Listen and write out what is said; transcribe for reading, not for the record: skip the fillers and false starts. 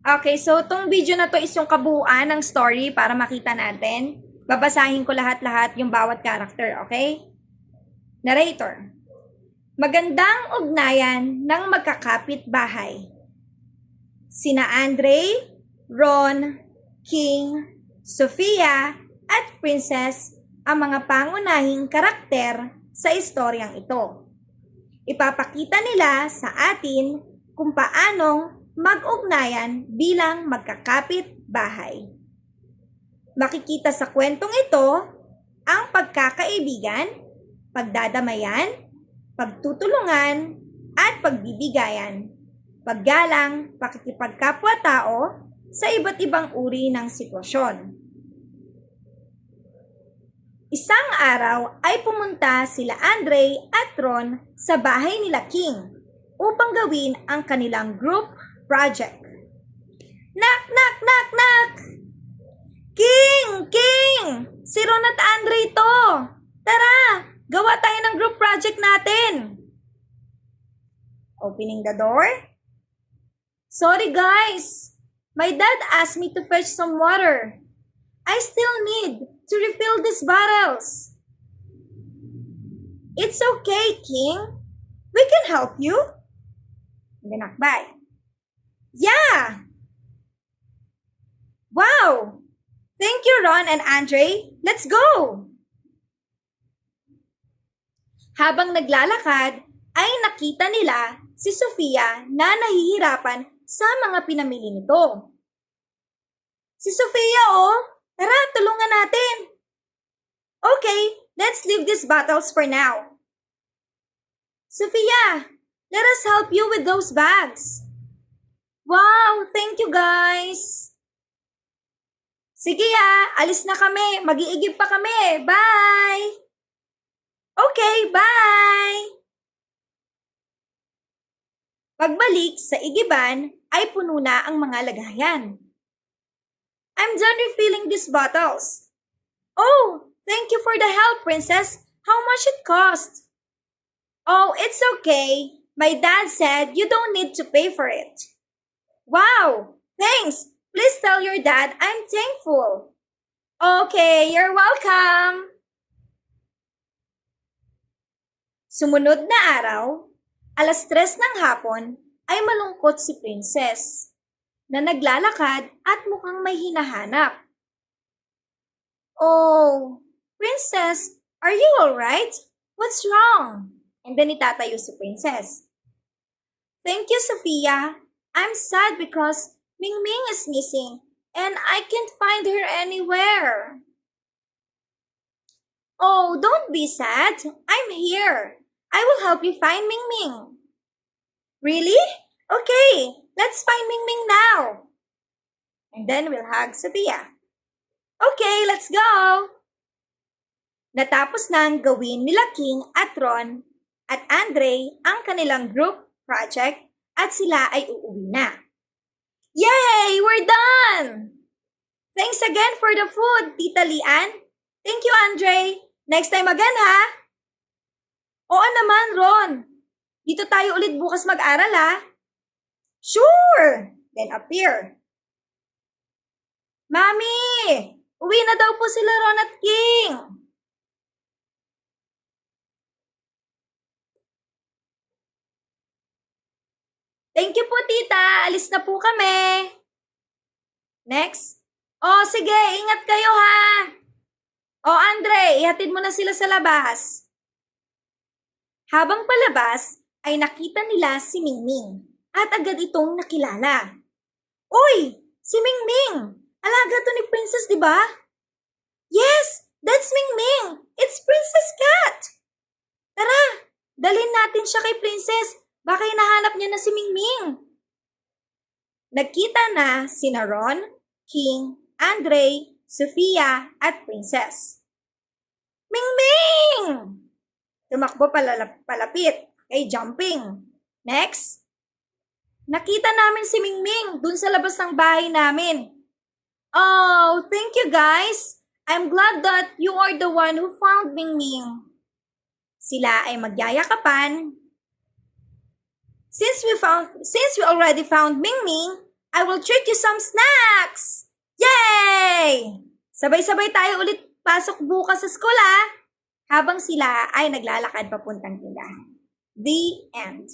Okay, so tong video na to is yung kabuuan ng story para makita natin. Babasahin ko lahat-lahat yung bawat character, okay? Narrator. Magandang ugnayan ng magkakapit bahay. Sina Andre, Ron, King, Sofia, at Princess ang mga pangunahing karakter sa istoryang ito. Ipapakita nila sa atin kung paanong mag-ugnayan bilang magkakapit bahay. Makikita sa kwentong ito ang pagkakaibigan, pagdadamayan, pagtutulungan, at pagbibigayan, paggalang, pakikipagkapwa-tao sa iba't ibang uri ng sitwasyon. Isang araw ay pumunta sila Andre at Ron sa bahay nila King upang gawin ang kanilang group project. Knock, knock, knock, knock! King! King! Si Ron at Andre ito! Tara! Gawa tayo ng group project natin! Opening the door. Sorry guys! My dad asked me to fetch some water. I still need to refill these bottles. It's okay, King. We can help you. Binakbay. Yeah! Wow! Thank you, Ron and Andre. Let's go! Habang naglalakad, ay nakita nila si Sofia na nahihirapan sa mga pinamili nito. Si Sofia, oh! Tara, tulungan natin! Okay, let's leave these bottles for now. Sofia, let us help you with those bags. Wow, thank you guys! Sige alis na kami. Mag-iigib pa kami. Bye! Okay, bye! Pagbalik sa igiban ay puno na ang mga lagayan. I'm done refilling these bottles. Oh, thank you for the help, Princess. How much it cost? Oh, it's okay. My dad said you don't need to pay for it. Wow, thanks. Please tell your dad I'm thankful. Okay, you're welcome. Sumunod na araw, 3:00 ng hapon, ay malungkot si Princess na naglalakad at mukhang may hinahanap. Oh, Princess, are you alright? What's wrong? And then itatayo si Princess. Thank you, Sofia. I'm sad because Mingming is missing and I can't find her anywhere. Oh, don't be sad. I'm here. I will help you find Mingming. Really? Okay, let's find Mingming now. And then we'll hug Sofia. Okay, let's go. Natapos nang gawin nila King at Ron at Andre ang kanilang group project at sila ay uuwi na. Yay! We're done! Thanks again for the food, Tita Lian. Thank you, Andre. Next time again, ha? Oo naman, Ron. Dito tayo ulit bukas mag-aral, ha? Sure! Then appear. Mami! Uwi na daw po sila Ron at King. Thank you po, tita. Alis na po kami. Next. Oh, sige. Ingat kayo, ha? Oh, Andre, ihatid mo na sila sa labas. Habang palabas, ay nakita nila si Mingming at agad itong nakilala. Uy! Si Mingming! Alaga to ni Princess, di ba? Yes! That's Mingming! It's Princess Cat! Tara! Dalhin natin siya kay Princess. Baka hinahanap niya na si Mingming. Nagkita na sina Ron, King, Andre, Sofia, at Princess. Mingming! Tumakbo palapit. Okay, jumping. Next. Nakita namin si Mingming dun sa labas ng bahay namin. Oh, thank you guys. I'm glad that you are the one who found Mingming. Sila ay magyayakapan. Since we already found Mingming, I will treat you some snacks! Yay! Sabay-sabay tayo ulit pasok bukas sa school, habang sila ay naglalakad papuntang tindahan. The end.